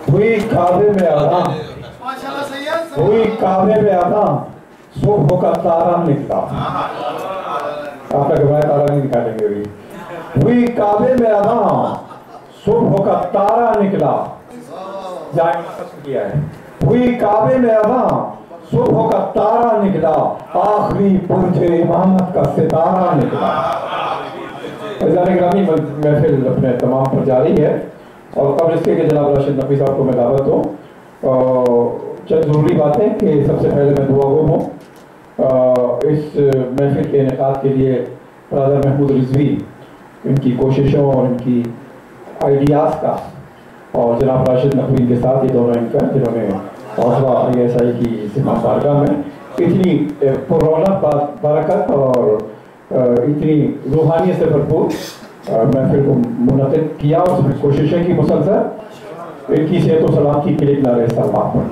हुई काबे में आना, हुई काबे में आना, सुबह का तारा निकला। आपका घबराया तारा नहीं निकालेंगे अभी। हुई काबे में आना, सुबह का तारा निकला। किया है, हुई काबे में आना, सुबह का तारा निकला, आखिरी पुरजे इमामत का सितारा निकला। ग्रामी महफिल अपने तमाम पर जारी है और कब इसके कि जनाब राशिद नकवी साहब को मैं दावत दूँ। चंद ज़रूरी बातें कि सबसे पहले मैं दुआ गो हूँ इस महफिल के इनेकाद के लिए ब्रदर महमूद रिजवी, इनकी कोशिशों और इनकी आइडियाज़ का, और जनाब राशिद नकवी के साथ ये दोनों इनका जिन्होंने हौसला ISI की सिमा बारगाह में इतनी पुरौनक बरकत और इतनी रूहानियत से भरपूर महफिल को मुनक़िद किया और उसमें कोशिशें की मुसलसल। इनकी सेहत और सलामती के लिए नारे सलाम पढ़ें।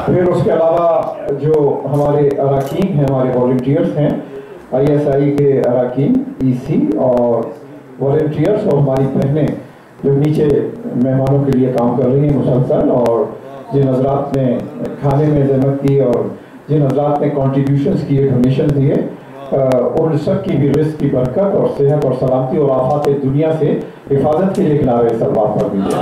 फिर उसके अलावा जो हमारे अरकान हैं, हमारे वॉलंटियर्स हैं, ISI के अरकान, EC और वॉलंटियर्स और हमारी बहनें जो नीचे मेहमानों के लिए काम कर रही हैं मुसलसल, और जिन हजरात ने खाने में जहमत की और जिन हजरात ने कॉन्ट्रीब्यूशंस किए, डोनेशन दिए, उन सब की भी रिस्क की बरकत और सेहत और सलामती और आफात दुनिया से हिफाजत के लिए किनारे सलवात पर दीजिए।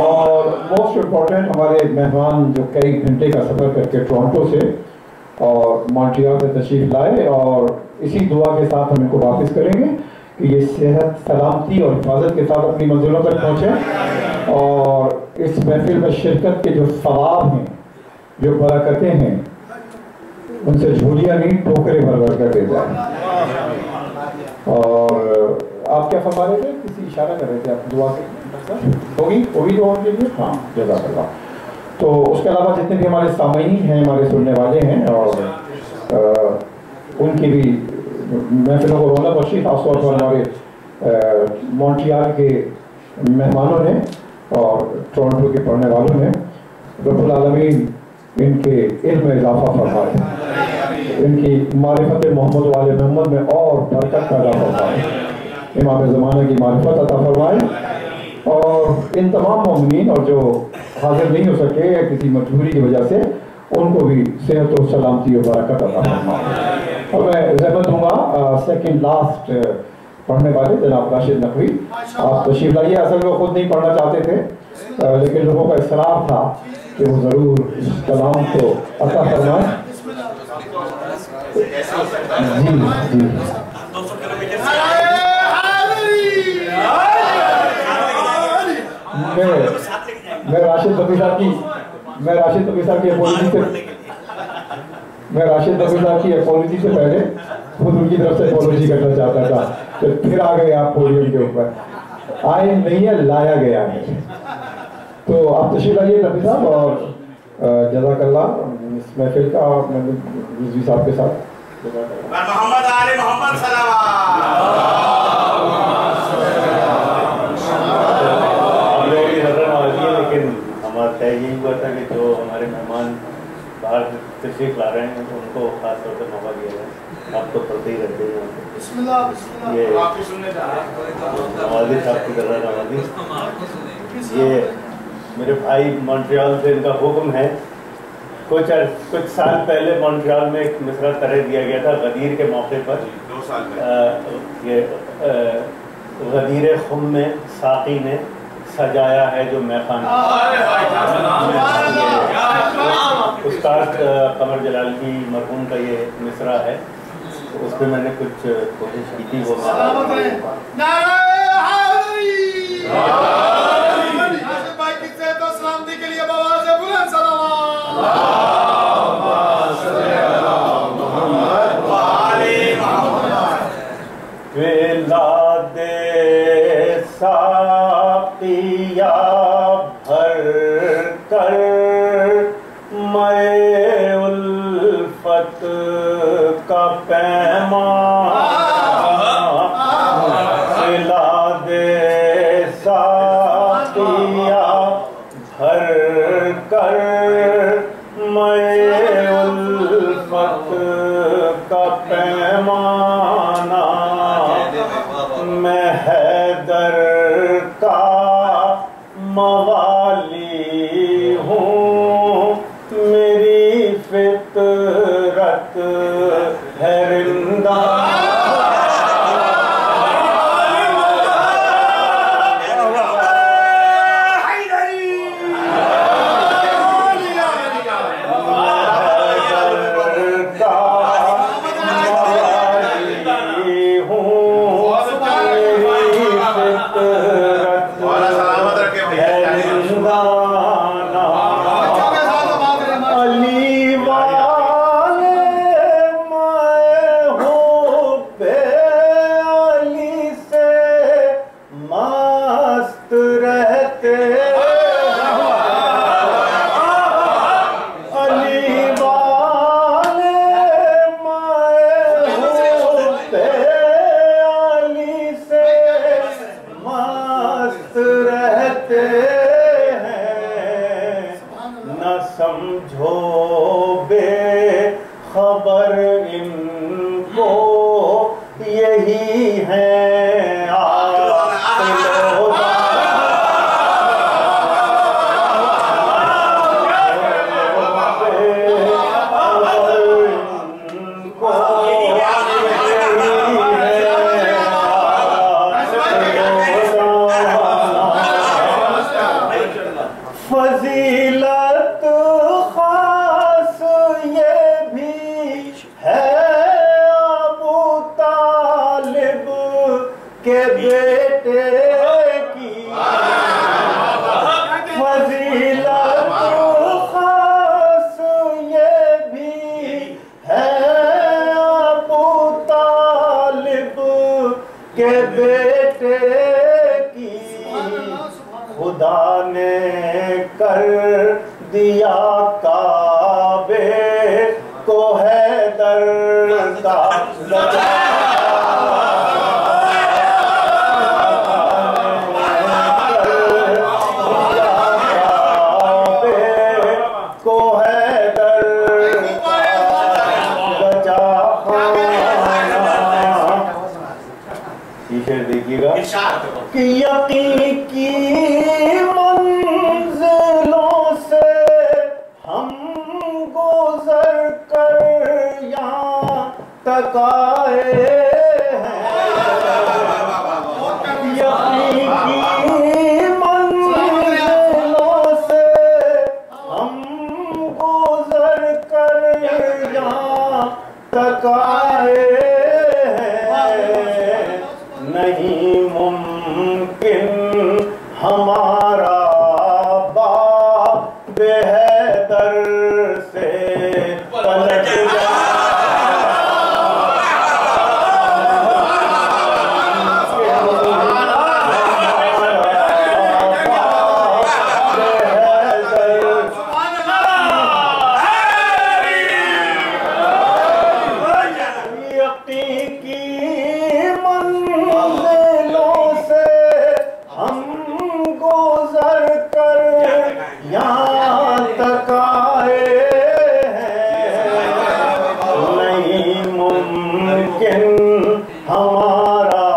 और मोस्ट इम्पॉर्टेंट हमारे मेहमान जो कई घंटे का सफ़र करके टोरंटो से और मॉन्ट्रियल से तशरीफ लाए, और इसी दुआ के साथ हम इनको वापस करेंगे कि ये सेहत, सलामती और हिफाजत के साथ अपनी मंजिलों तक पहुँचें और इस महफिल में शिरकत के जो सवाब हैं, जो बरकतें हैं, उनसे झोलियाँ नहीं टोकरे भर भर कर दे जाए। और आप क्या फरमा रहे थे, किसी इशारा कर रहे थे आप दुआ के होगी दुआ के लिए? हाँ, जज़ाकल्लाह। तो उसके अलावा जितने भी हमारे सामईन हैं, हमारे सुनने वाले हैं, और उनकी भी महफिलों को रौनक बख्शी, खासतौर पर हमारे मॉन्ट्रियल के मेहमानों ने और टोरंटो के पढ़ने वालों ने, रब्बुल आलमीन इनके इल्म में इजाफा फरमाए, इनकी मारिफत मोहम्मद वाले मोहम्मद में और बरकत पैदा फरमाए, इमाम ज़माना की मारिफत अता फरमाए, और इन तमाम मोमिनीन और जो हाजिर नहीं हो सके या किसी मजबूरी की वजह से, उनको भी सेहत और सलामती और बरकत अता फरमाए। और मैं ज़हमत दूँगा सेकंड लास्ट पढ़ने वाले जनाब राशिद नकवी, आप तशरीफ लाइए। असल वो खुद नहीं पढ़ना चाहते थे, लेकिन लोगों का इसरार था कि वो ज़रूर इस कलाम को अता फरमाएं। जी जी, मैं राशिद नकवी साहब की अपॉलॉजी से पहले खुद उनकी तरफ से अपॉलॉजी करना चाहता था, तो फिर आ गए आप पोडियम के ऊपर। आए नहीं है, लाया गया है। तो आप तशरीफ लाइए नकवी साहब, और जज़ाकल्लाह इस महफिल का रिजवी साहब के साथ। मोहम्मद आले मोहम्मद तय यही हुआ था कि जो हमारे मेहमान बाहर तशरीफ ला रहे हैं उनको खास तौर पर मौका दिया जाए। आप तो पढ़ते ही रहते हैं, ये नवाजी साहब की तरह नवाजी, ये मेरे भाई मॉन्ट्रियल से इनका हुक्म है। कुछ साल पहले मॉन्ट्रियल में एक मिसरा तरह दिया गया था गदीर के मौके पर। 2 साल पहले ये गदीर खुम में साकी ने सजाया है जो मैखाना, उस्ताद कमर जलाल की मरहूम का ये मिसरा है। तो उस पर मैंने कुछ कोशिश की थी, वो साकिया भर कर मैं उल्फत का पैमाना खिला दे, साकिया भर कर मैं उल्फत का पैमाना, मैं हैदर का मवाली हूँ, मेरी फितरत है रिंदा। समझो बेखबर इनको यही है फजीलत खास ये भी है अबू तालिब के बेटे की, फजीलत खास ये भी है अबू तालिब के बेटे की। खुदा ने कर दिया काबे को हैदर का को हैदर शेर देखिएगा कि यकीन की मंजिलों से हम गुजर कर यहाँ तक आए हैं, यकीन की मंजिलों से हम गुजर कर यहाँ तक आए हैं। नहीं मुमकिन हमारा बाप बेहतर से पलट यहाँ तक आए हैं। नहीं मुमकिन हमारा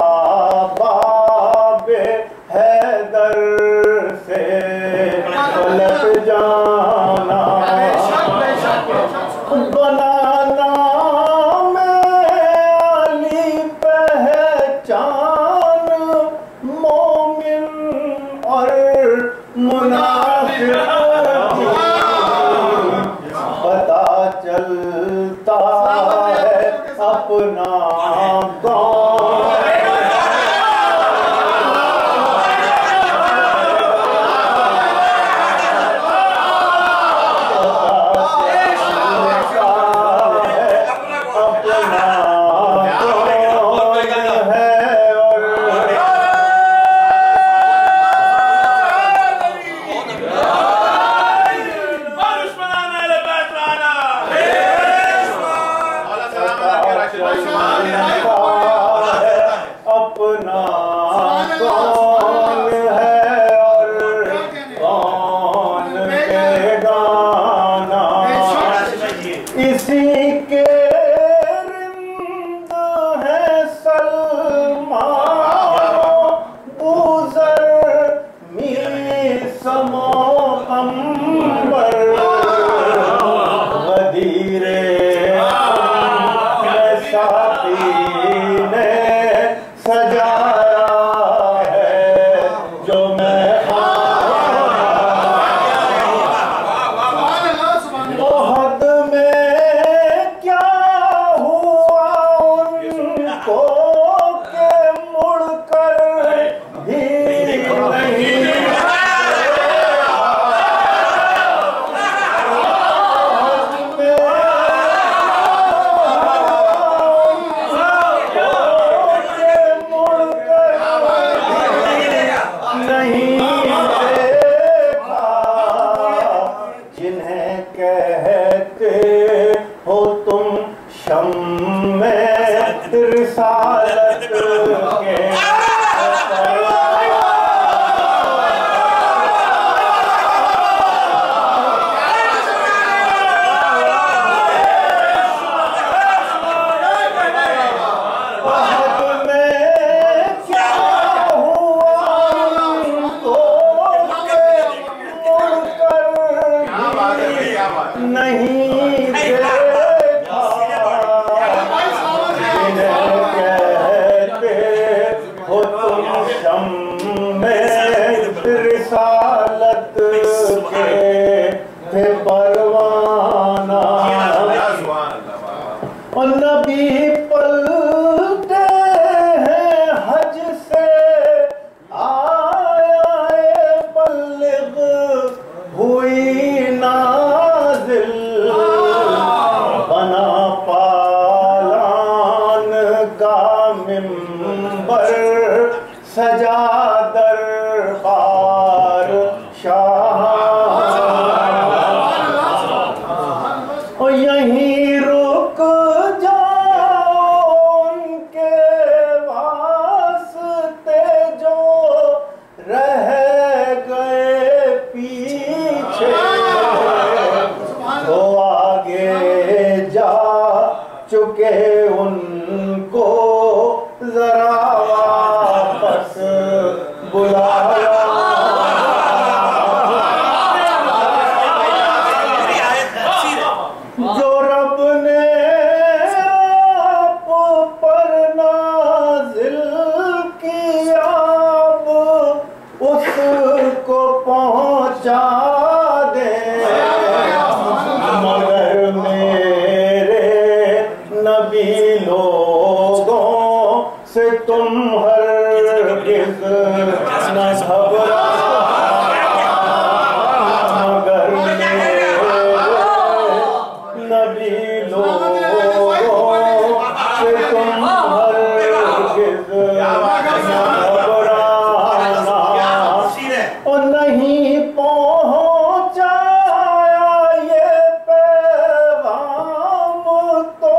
बाबे हैदर से पलट जाना, बनाना में अली पहचान मोमिन और मुनाफिक पता चलता है अपना Yeah. अंबर गदीरे में साथी ने सजाया है जो मैं मोहद में क्या हुआ उनको के मुड़कर भी नहीं रिसालत के रिसालत के थे परवाना और नबी पलटे हैं हज से आया बल्लिग हुई नाज़िल बना पालान का मिंबर सजा दरबार शाह और यहीं रुक जाओ उनके वास्ते जो रह गए पीछे तो आगे जा चुके उनको जरा वापस बुलाया जो रब ने आप पर नाज़िल किया उसको पहुंचा दे मगर मेरे नबी लोगों से तुम हरगिज़ न घबरा मगर नबी लोगों से तुम हरगिज़ न घबराना और नहीं पहुंचाया ये पैगाम तो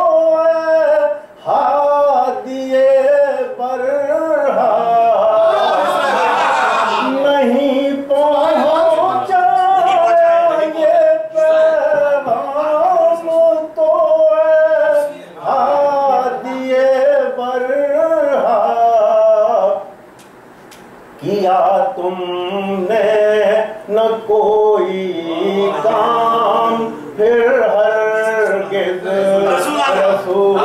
हादिए बरहा नहीं पहुंचाया ये पैगाम तो हादिए बरहा किया तुमने न कोई काम फिर हरगिज़ रसूल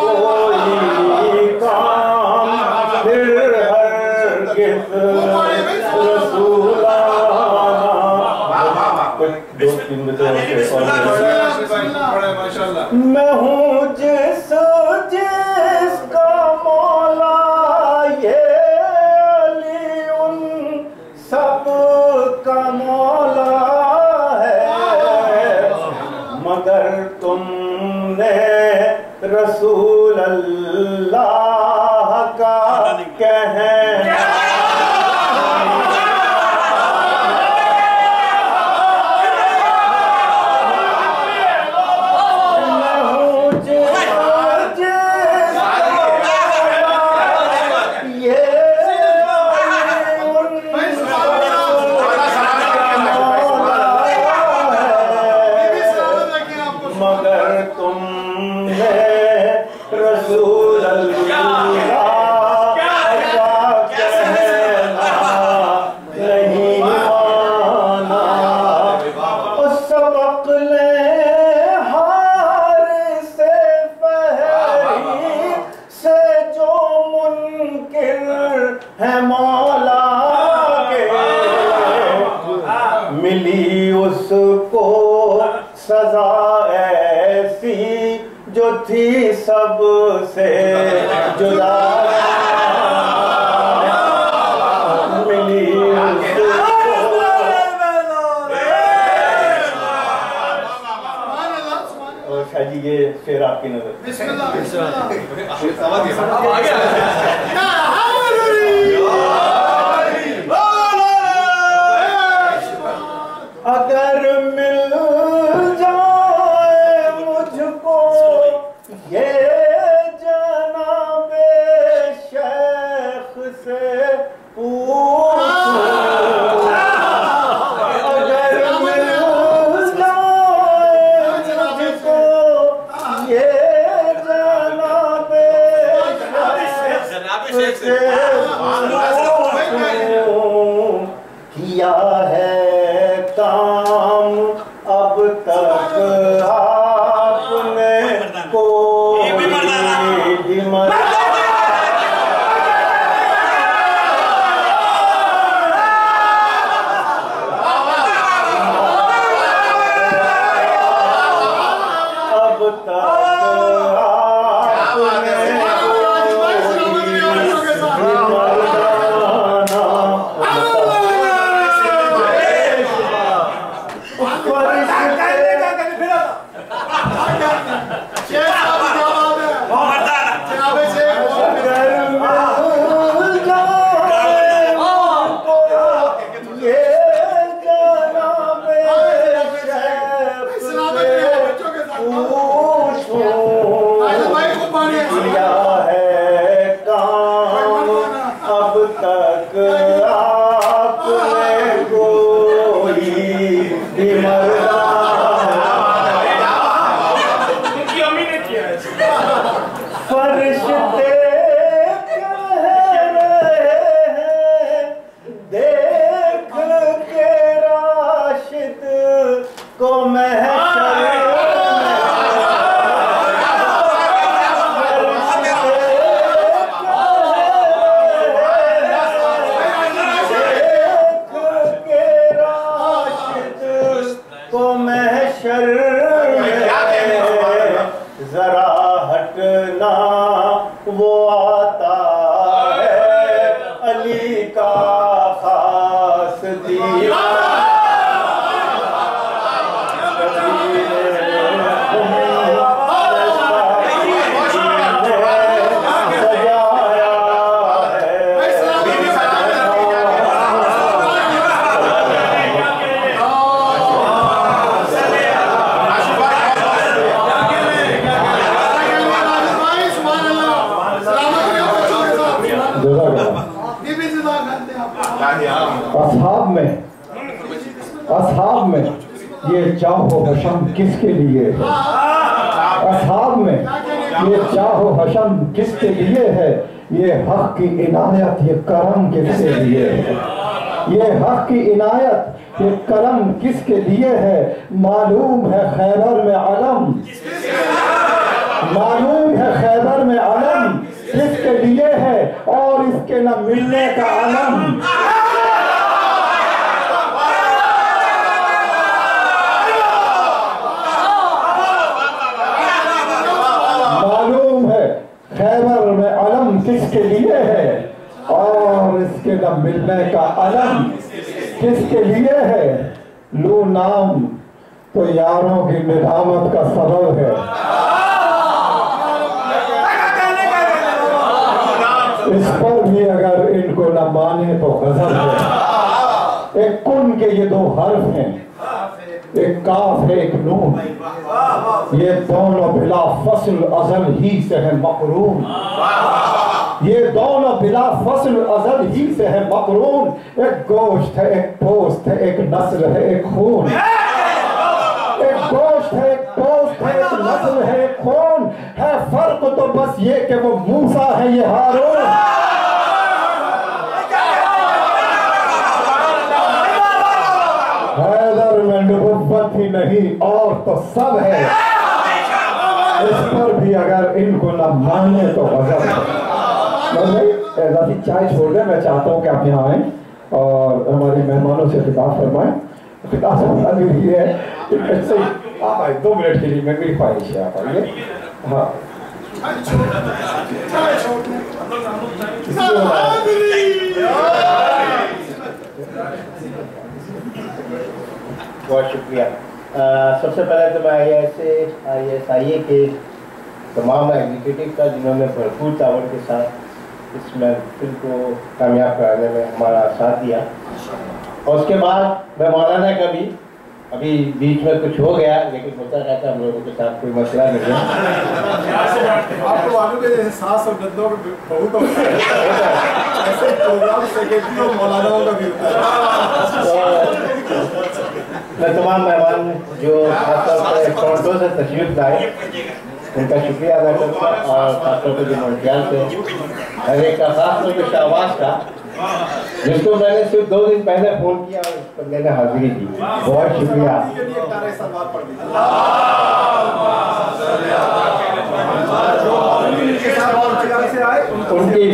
कोई काम फिर हरगिज़ रसूलाना दो तीन मैं हूँ जिसका मौला ये अली उन सब का मौला है मगर तुमने रसूल अल्लाह का कहना मगर तुमने रसूल अल्लाह मुनकिर है मौला के, मिली उसको सजा ऐसी जो थी सबसे जुदा, मिली और शाह जी ये शेर आपकी नजर। अगर मिल जाए मुझको ये जनाबे शेख से पूछूं, अगर मिल जाए मुझको ये जनाबे शेख से पूछूं, किया है काम अब तक आपने कोई अब तक जरा हटना वो आता है अली का खास दीवार। असहाब में ये चाहो हशम किसके लिए है, असहाब में ये चाहो हशम किसके लिए है, ये हक की इनायत ये करम किसके लिए है, ये हक की इनायत ये करम किसके लिए है। मालूम है खैबर में अलम, मालूम है खैबर में अलम किसके लिए है, और इसके न मिलने का अलम। खैबर में अलम किसके लिए है, और इसके न मिलने का अलम किसके लिए है। लू नाम तो यारों की निदामत का सबब है, इस पर भी अगर इनको न माने तो गजब है। एक कुन के ये दो हर्फ हैं, एक काफ है एक नून, ये दोनों बिला फसल अजल ही से है मकरून, ये दोनों बिला फसल अजल ही से है मकरून। एक गोश्त है एक पोस्ट है एक नस्ल है एक खून, एक गोश्त है एक पोस्ट है एक नस्ल है एक खून, है फर्क तो बस ये कि वो मूसा है ये हारून। हैदर में नबुव्वत ही नहीं और तो सब है, इस पर भी अगर इनको न माने तो गजब है। एजाज़ी चाय छोड़ दें, मैं चाहता हूँ कि आप यहाँ आएँ और हमारे मेहमानों से खिताब फरमाएं। खिताब फरमा भी है कैसे आप आए 2 मिनट के लिए, मैं मेरी ख्वाहिश है आप आइए। हाँ बहुत शुक्रिया। सबसे पहले तो मैं ISIA के तमाम एग्जीक्यूटिव का जिन्होंने भरपूर तावन के साथ इस महफिल को कामयाब कराने में हमारा साथ दिया, और उसके बाद मैं मौलाना का भी, अभी बीच में कुछ हो गया लेकिन होता रहता, हम लोगों के साथ कोई मसला नहीं है। आपको मालूम है एहसास और गद्दों में बहुत होता है, ऐसे प्रोग्राम सेक्रेटरी और मौलानाओं का भी होता है। मैं तमाम मेहमान जो खासतौर पर टोरंटो से तशरीफ लाए उनका शुक्रिया अदा करता हूँ, और खासतौर पर जो मॉन्ट्रियल से हर एक का, खासतौर पर शाहबाज का जिसको मैंने सिर्फ 2 दिन पहले फ़ोन किया और उस पर मैंने हाजिरी दी। बहुत शुक्रिया। उनकी